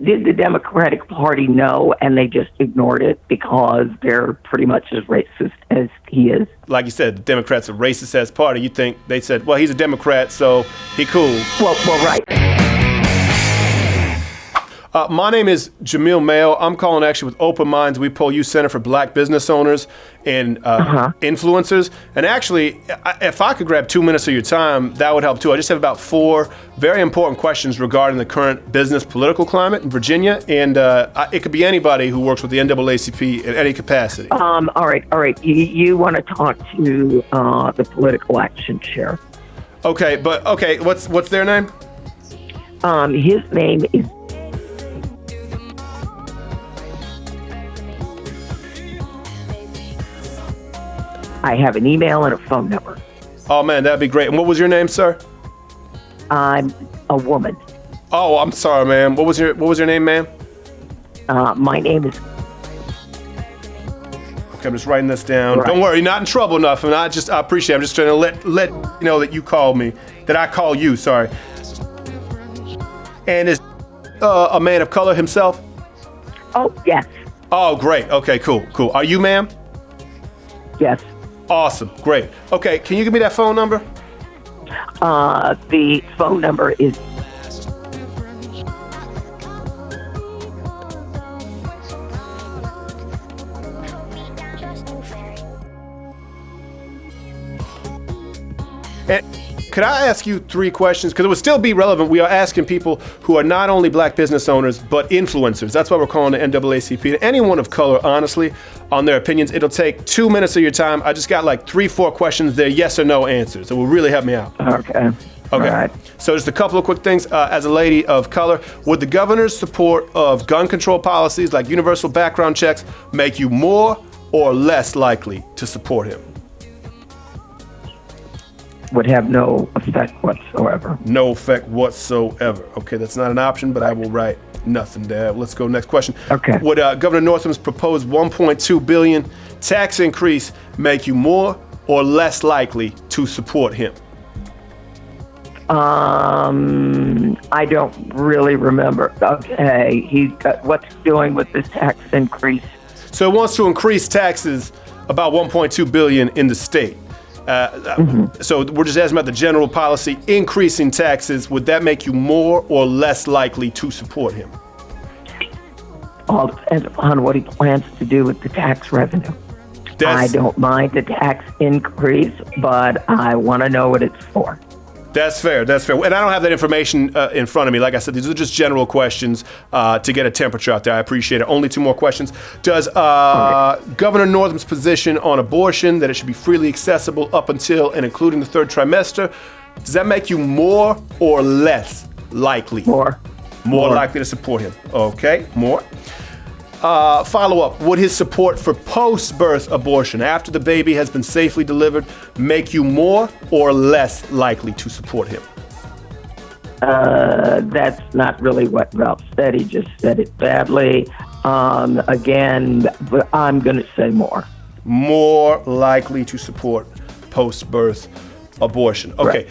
Did the Democratic Party know and they just ignored it because they're pretty much as racist as he is? Like you said, the Democrats are racist as party. You think they said, well, he's a Democrat, so he cool. Well, right. My name is Jamil Mayo. I'm calling actually with Open Minds. We poll youth center for black business owners and influencers. And actually, if I could grab 2 minutes of your time, that would help too. I just have about 4 very important questions regarding the current business political climate in Virginia. And it could be anybody who works with the NAACP in any capacity. All right. You want to talk to the political action chair. Okay, what's their name? His name is I have an email and a phone number. Oh, man, that'd be great. And what was your name, sir? I'm a woman. Oh, I'm sorry, ma'am. What was your name, ma'am? My name is... Okay, I'm just writing this down. Right. Don't worry, you're not in trouble enough. And I appreciate it. I'm just trying to let you know that you called me, that I call you, sorry. And is a man of color himself? Oh, yes. Oh, great. Okay, cool. Are you, ma'am? Yes. Awesome. Great. Okay, can you give me that phone number? The phone number is... And could I ask you 3 questions? Because it would still be relevant. We are asking people who are not only black business owners, but influencers. That's why we're calling the NAACP. And anyone of color, honestly, on their opinions. It'll take 2 minutes of your time. I just got like 3-4 questions. They're yes or no answers. It will really help me out. Okay. All right. So just a couple of quick things. As a lady of color, would the governor's support of gun control policies like universal background checks make you more or less likely to support him? Would have no effect whatsoever. No effect whatsoever. Okay, that's not an option, but I will write nothing there. Let's go next question. Okay. Would Governor Northam's proposed $1.2 billion tax increase make you more or less likely to support him? I don't really remember. Okay, what's doing with this tax increase? So it wants to increase taxes about $1.2 billion in the state. So we're just asking about the general policy, increasing taxes. Would that make you more or less likely to support him? All depends upon what he plans to do with the tax revenue. I don't mind the tax increase, but I want to know what it's for. That's fair. And I don't have that information in front of me. Like I said, these are just general questions to get a temperature out there. I appreciate it. Only 2 more questions. Does Governor Northam's position on abortion, that it should be freely accessible up until and including the 3rd trimester, does that make you more or less likely? More likely to support him. Okay, more. Follow-up, would his support for post-birth abortion after the baby has been safely delivered make you more or less likely to support him? That's not really what Ralph said. He just said it badly. Again, but I'm going to say more. More likely to support post-birth abortion. Okay,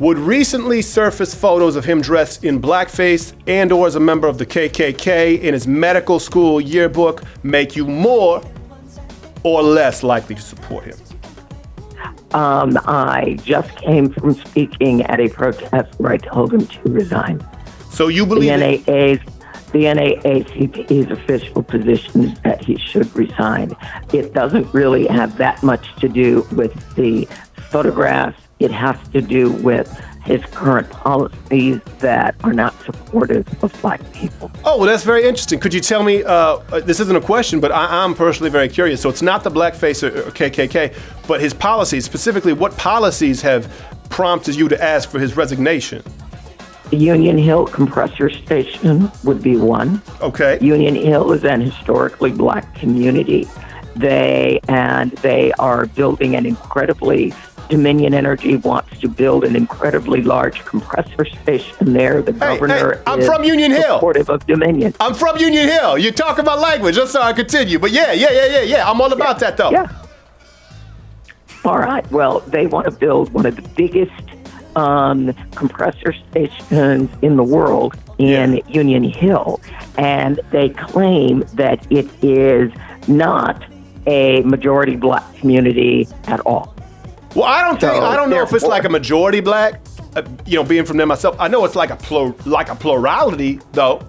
Would recently surfaced photos of him dressed in blackface and or as a member of the KKK in his medical school yearbook make you more or less likely to support him? I just came from speaking at a protest where I told him to resign. So you believe the NAACP's official position is that he should resign. It doesn't really have that much to do with the photographs. It has to do with his current policies that are not supportive of black people. Oh, well, that's very interesting. Could you tell me, this isn't a question, but I'm personally very curious. So it's not the blackface or KKK, but his policies, specifically what policies have prompted you to ask for his resignation? The Union Hill compressor station would be one. Okay. Union Hill is an historically black community. They are building an incredibly Dominion Energy wants to build an incredibly large compressor station there. The governor I'm from Union Hill. Supportive of Dominion. I'm from Union Hill. You talk about language. I'm sorry, I continue. But yeah. I'm all about that, though. Yeah. All right. Well, they want to build one of the biggest compressor stations in the world in Union Hill, and they claim that it is not a majority black community at all. Well, I don't know if it's like a majority black, being from there myself. I know it's like a plurality though.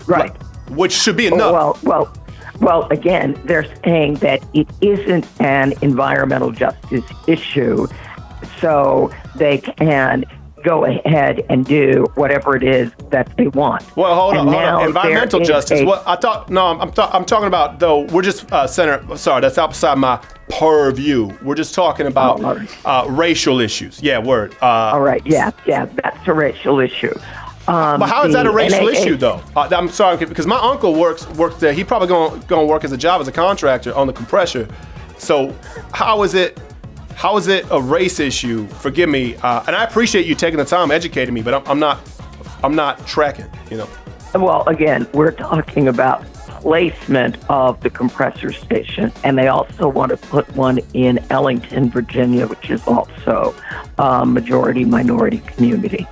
Right. Which should be enough. Well, again, they're saying that it isn't an environmental justice issue, so they can go ahead and do whatever it is that they want. Well, hold on. Environmental justice. I'm talking about, though, we're just, Senator, sorry, that's outside my purview. We're just talking about racial issues. Yeah, word. All right, yeah, that's a racial issue. But how is that a racial issue, though? I'm sorry, because my uncle works there. He probably going to work as a contractor on the compressor. So how is it a race issue? Forgive me, and I appreciate you taking the time educating me, but I'm not tracking. Well, again, we're talking about placement of the compressor station, and they also want to put one in Ellington, Virginia, which is also a majority-minority community.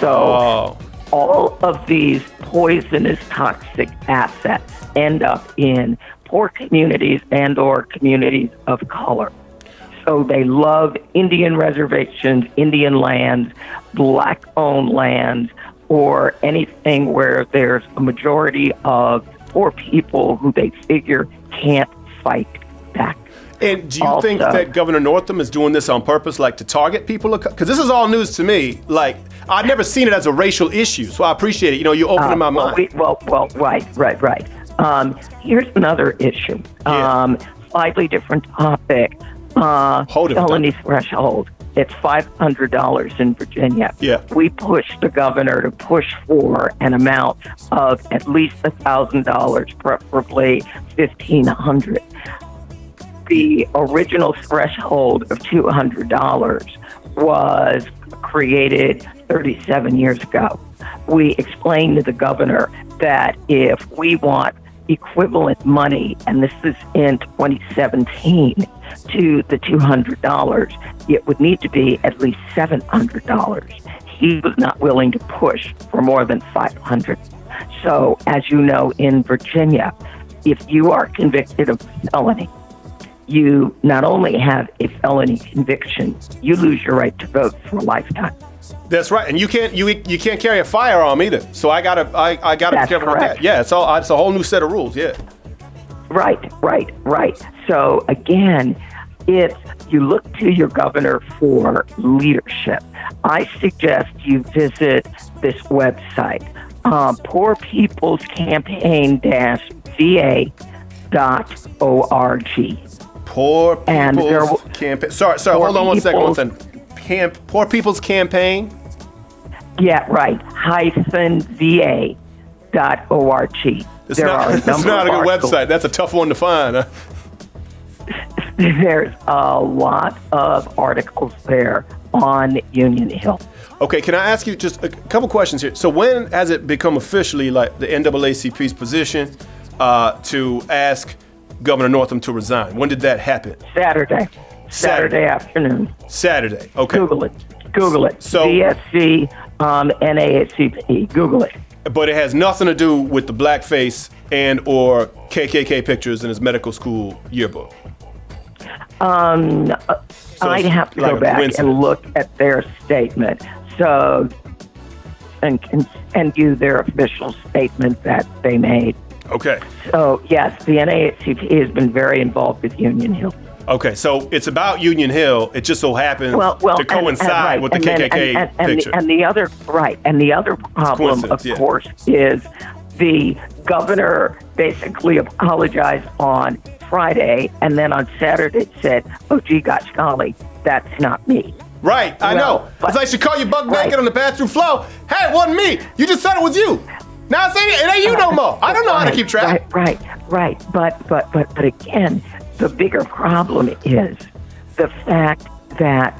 So all of these poisonous, toxic assets end up in poor communities and or communities of color. So they love Indian reservations, Indian lands, black-owned lands, or anything where there's a majority of poor people who they figure can't fight back. And do you think that Governor Northam is doing this on purpose, like to target people? Because this is all news to me. Like, I've never seen it as a racial issue, so I appreciate it. You opening my mind. Right. Here's another issue. Slightly different topic. Felony threshold. It's $500 in Virginia. Yeah. We pushed the governor to push for an amount of at least $1,000, preferably $1,500. The original threshold of $200 was created 37 years ago. We explained to the governor that if we want equivalent money, and this is in 2017, to the $200, it would need to be at least $700. He was not willing to push for more than $500. So, as you know, in Virginia, if you are convicted of felony, you not only have a felony conviction, you lose your right to vote for a lifetime. That's right, and you can't carry a firearm either. So I gotta be careful with that. Yeah, it's a whole new set of rules. Yeah. Right. So again, if you look to your governor for leadership, I suggest you visit this website, poorpeoplescampaign-va.org. Poor People's Campaign. Sorry. Hold on one second. Poor People's Campaign. Yeah, right. -va.org. It's not a good website. That's a tough one to find. Huh? There's a lot of articles there on Union Hill. Okay, can I ask you just a couple questions here? So when has it become officially like the NAACP's position to ask Governor Northam to resign? When did that happen? Saturday afternoon. Saturday. Okay. Google it. So DSC, NAACP. Google it. But it has nothing to do with the blackface and or KKK pictures in his medical school yearbook. I'd have to go back and look at their statement. So, and send you their official statement that they made. Okay. So, yes, the NAACP has been very involved with Union Hill. Okay, so it's about Union Hill. It just so happens to coincide with the KKK picture. And the other problem, of course, is the governor basically apologized on Friday, and then on Saturday said, "Oh, gee, gosh, golly, that's not me." Right, I know. It's like she called you buck naked on the bathroom floor. Hey, it wasn't me. You just said it was you. Now it ain't you no more. I don't know how to keep track. Right. But again, the bigger problem is the fact that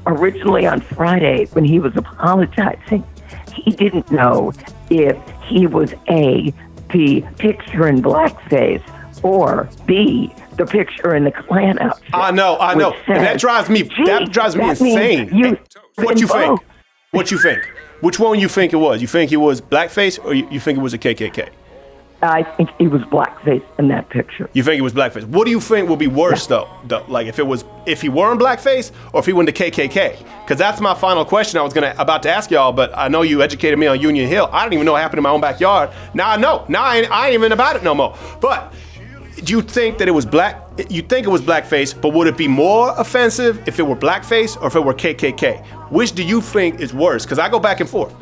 originally on Friday, when he was apologizing, he didn't know if he was A, the picture in blackface, or B, the picture in the Klan outfit. I know. And that drives me insane. What you think? Which one you think it was? You think it was blackface, or you think it was a KKK? I think he was blackface in that picture. You think it was blackface? What do you think will be worse though? Like if he weren't blackface, or if he went to KKK? Because that's my final question I was about to ask y'all, but I know you educated me on Union Hill. I didn't even know what happened in my own backyard. Now I know. Now I ain't even about it no more. But do you think that it was you think it was blackface, but would it be more offensive if it were blackface or if it were KKK? Which do you think is worse? Because I go back and forth.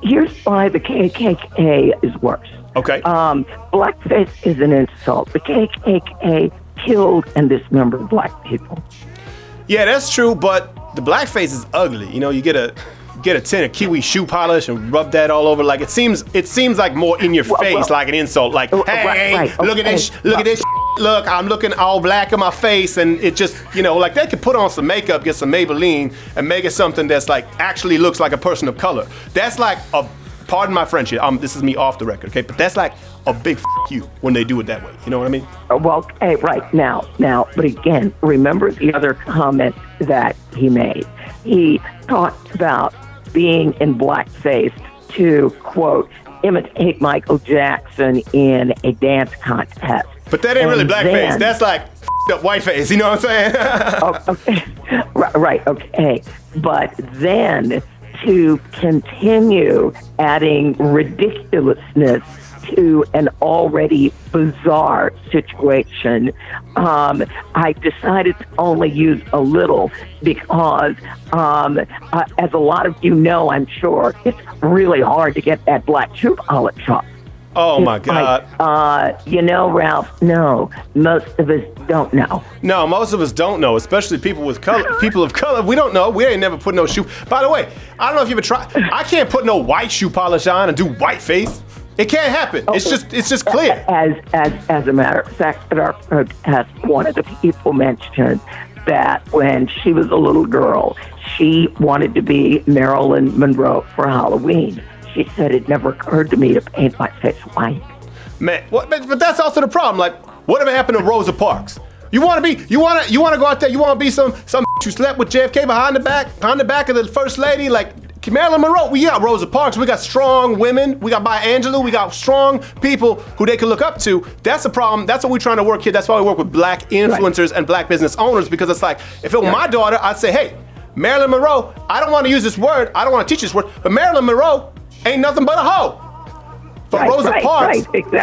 Here's why the KKK is worse. Okay. Blackface is an insult. The KKK killed and dismembered black people. Yeah, that's true, but the blackface is ugly. You know, you get a tin of kiwi shoe polish and rub that all over. Like it seems like more in your face, like an insult. Like, hey, look at this, look, I'm looking all black in my face, and it just, you know, like they could put on some makeup, get some Maybelline, and make it something that's like actually looks like a person of color. That's like pardon my French here. This is me off the record, okay? But that's like a big you when they do it that way. You know what I mean? Well, hey, right now, but again, remember the other comment that he made. He talked about being in blackface to, quote, imitate Michael Jackson in a dance contest. But that ain't really blackface. That's like up whiteface. You know what I'm saying? Okay. Right. Okay. But then to continue adding ridiculousness to an already bizarre situation, I decided to only use a little because, as a lot of you know, I'm sure, it's really hard to get that black shoe polish off. Oh, my God. You know, Ralph, no, most of us don't know. No, most of us don't know, especially people with color. People of color, we don't know. We ain't never put no shoe. By the way, I don't know if you ever tried. I can't put no white shoe polish on and do white face. It can't happen. It's just clear. As a matter of fact, at our protest, one of the people mentioned that when she was a little girl, she wanted to be Marilyn Monroe for Halloween. She said it never occurred to me to paint my face white. Man, but that's also the problem. Like, whatever happened to Rosa Parks? You want to go out there? You want to be some who slept with JFK behind the back of the first lady? Like Marilyn Monroe. We got Rosa Parks. We got strong women. We got Maya Angelou. We got strong people who they can look up to. That's the problem. That's what we're trying to work here. That's why we work with black influencers and black business owners, because it's like, if it were my daughter, I'd say, hey, Marilyn Monroe, I don't want to use this word. I don't want to teach this word, but Marilyn Monroe ain't nothing but a hoe. But Rosa Parks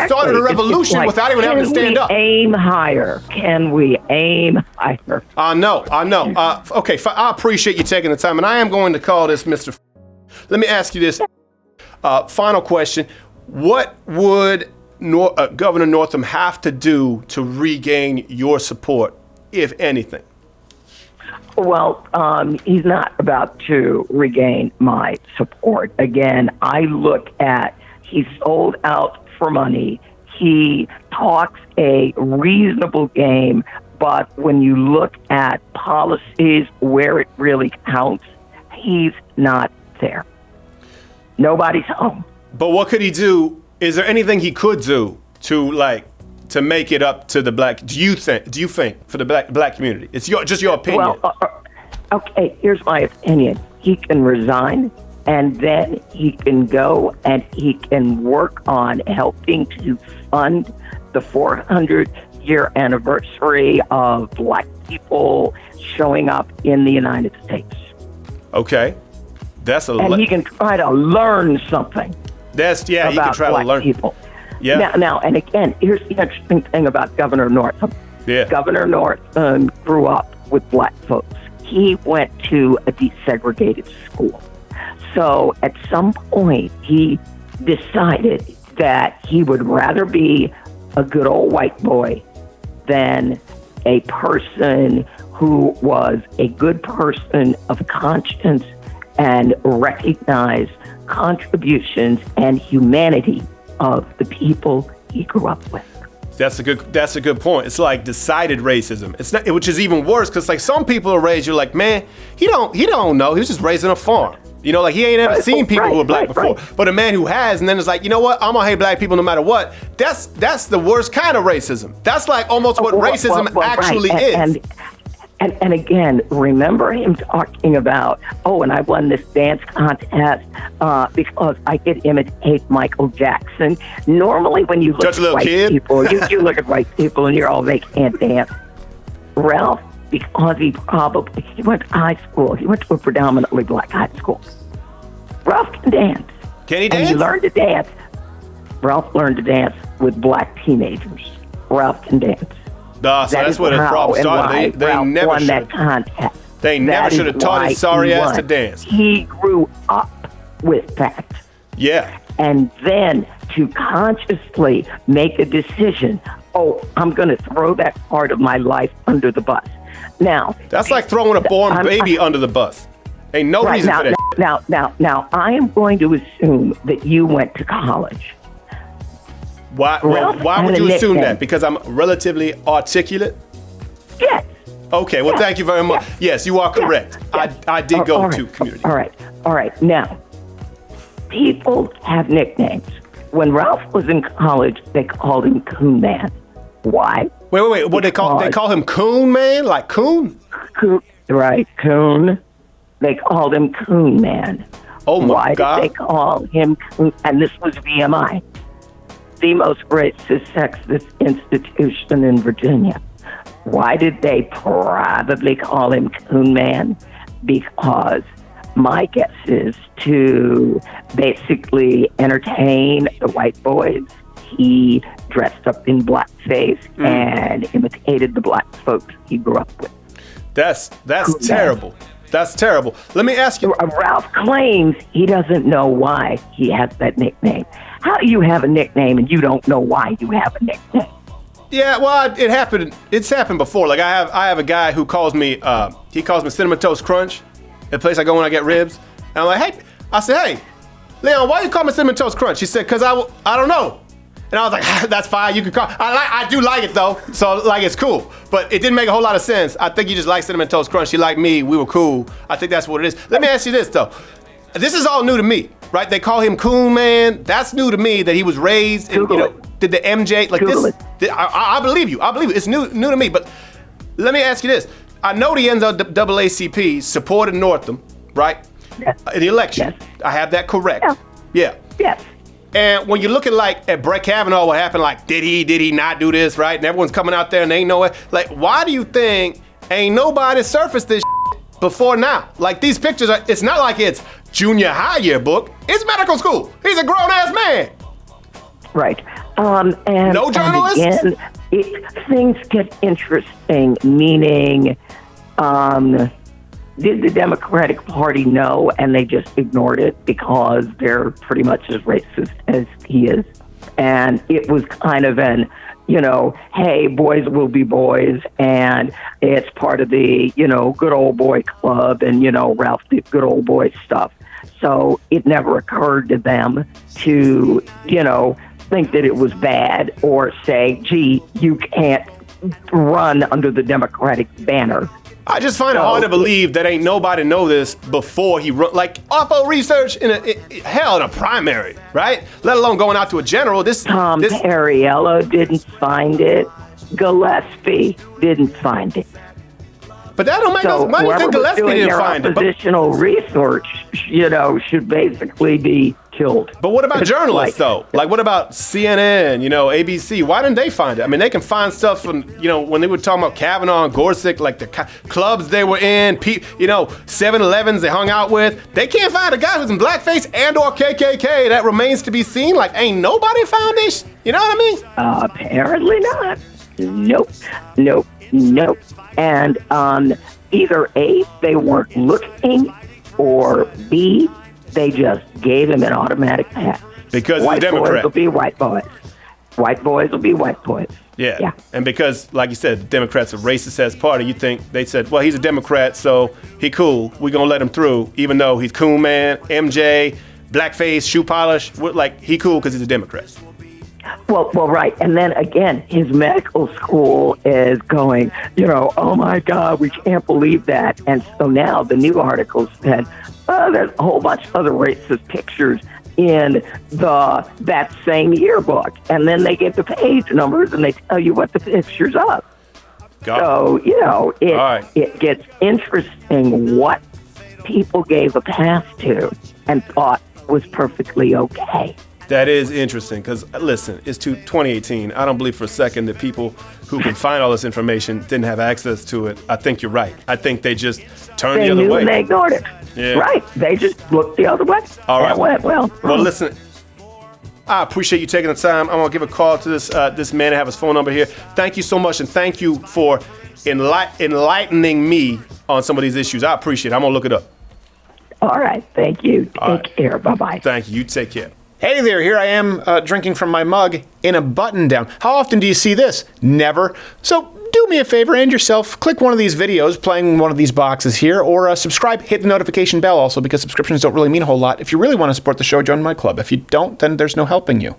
started a revolution without even having to stand up. Can we aim higher? I know. Okay, I appreciate you taking the time, and I am going to call this Mr. Let me ask you this final question. What would Governor Northam have to do to regain your support, if anything? Well, he's not about to regain my support. Again, I look at, he sold out for money. He talks a reasonable game, but when you look at policies where it really counts, he's not there. Nobody's home. But what could he do? Is there anything he could do to make it up to the black? Do you think for the black community? It's just your opinion. Well, okay, here's my opinion. He can resign, and then he can go and he can work on helping to fund the 400-year anniversary of black people showing up in the United States. Okay. And he can try to learn something. He can try black to learn. People. Yeah. Now, and again, here's the interesting thing about Governor Northam. Yeah. Governor Northam grew up with black folks. He went to a desegregated school. So at some point, he decided that he would rather be a good old white boy than a person who was a good person of conscience and recognized contributions and humanity of the people he grew up with. That's a good point. It's like decided racism. It's not, which is even worse, because like some people are raised, you're like, man, he don't know. He was just raised on a farm. You know, like he ain't ever seen people who are black before. But a man who has, and then it's like, you know what? I'm gonna hate black people no matter what. That's the worst kind of racism. That's like almost what racism actually is. And again, remember him talking about, and I won this dance contest because I could imitate Michael Jackson. Normally, when you look at white people, you look at white people and you're all, they can't dance. Ralph, because he went to high school. He went to a predominantly black high school. Ralph can dance. Can he dance? And he learned to dance. Ralph learned to dance with black teenagers. Ralph can dance. So that's where the problem started. They never won that contest. They never should have taught his sorry ass to dance. He grew up with that. Yeah. And then to consciously make a decision, I'm going to throw that part of my life under the bus. Now, that's like throwing a born baby under the bus. Ain't no reason for that. Now, I am going to assume that you went to college. Why would you assume that? Because I'm relatively articulate? Yes. Okay, well, thank you very much. Yes, you are correct. Yes. I did go to community. All right. Now, people have nicknames. When Ralph was in college, they called him Coon Man. Why? Wait. What they call him Coon Man? Like Coon? Right, Coon. They called him Coon Man. Oh, my God. Why did they call him Coon? And this was VMI. The most racist, sexist institution in Virginia. Why did they probably call him Coon Man? Because my guess is to basically entertain the white boys. He dressed up in blackface and imitated the black folks he grew up with. That's terrible. That's terrible. Let me ask you. Ralph claims he doesn't know why he has that nickname. How do you have a nickname and you don't know why you have a nickname? Yeah, well, it happened. It's happened before. Like I have a guy who calls me. He calls me Cinnamon Toast Crunch, the place I go when I get ribs. And I'm like, hey. I said, hey, Leon, why you call me Cinnamon Toast Crunch? He said, because I don't know. And I was like, that's fine. You can call. I do like it though. So like it's cool. But it didn't make a whole lot of sense. I think you just like Cinnamon Toast Crunch. You like me. We were cool. I think that's what it is. Let me ask you this though. This is all new to me, right? They call him Coon Man. That's new to me that he was raised. And, did the MJ like Google this? I believe you. I believe you. It's new to me. But let me ask you this. I know the NAACP supported Northam, right? Yes. In the election. Yes. I have that correct. Yeah. Yes. And when you're looking like at Brett Kavanaugh, what happened? Like, did he not do this, right? And everyone's coming out there and they ain't know it. Like, why do you think ain't nobody surfaced this before now? Like, these pictures it's not like it's junior high yearbook. It's medical school. He's a grown ass man. Right. And no journalists? And again, things get interesting, meaning, did the Democratic Party know and they just ignored it because they're pretty much as racist as he is? And it was kind of an, hey, boys will be boys, and it's part of the, good old boy club and, Ralph did good old boy stuff. So it never occurred to them to, think that it was bad or say, gee, you can't run under the Democratic banner. I just find it hard to believe that ain't nobody know this before he like awful research in a primary, right? Let alone going out to a general. Tom Perriello didn't find it. Gillespie didn't find it. But that don't make no. Why do you think Gillespie didn't find it? Oppositional research, should basically be killed. But what about journalists, though? Like, what about CNN, ABC? Why didn't they find it? I mean, they can find stuff from, when they were talking about Kavanaugh and Gorsuch, like the clubs they were in, 7-Elevens they hung out with. They can't find a guy who's in blackface and or KKK. That remains to be seen. Like, ain't nobody found this. You know what I mean? Apparently not. Nope. And either A, they weren't looking, or B, they just gave him an automatic pass. Because he's a Democrat. White boys will be white boys. White boys will be white boys. Yeah. And because, like you said, the Democrats are racist as party, you think they said, well, he's a Democrat, so he cool. We're going to let him through, even though he's Coon Man, MJ, blackface, shoe polish. Like, he cool because he's a Democrat. Well, right. And then again, his medical school is going, oh my God, we can't believe that. And so now the new article said, there's a whole bunch of other racist pictures in that same yearbook. And then they get the page numbers and they tell you what the picture's of. So, you know, right. it gets interesting what people gave a pass to and thought was perfectly okay. That is interesting because, listen, it's 2018. I don't believe for a second that people who can find all this information didn't have access to it. I think you're right. I think they just turned the other way. They ignored it. Yeah. Right. They just looked the other way. All right. Well, listen, I appreciate you taking the time. I'm going to give a call to this man. I have his phone number here. Thank you so much, and thank you for enlightening me on some of these issues. I appreciate it. I'm going to look it up. All right. Thank you. Take care. Bye-bye. Thank you. You take care. Hey there, here I am drinking from my mug in a button down. How often do you see this? Never. So do me a favor and yourself, click one of these videos playing one of these boxes here, or subscribe, hit the notification bell also, because subscriptions don't really mean a whole lot. If you really want to support the show, join my club. If you don't, then there's no helping you.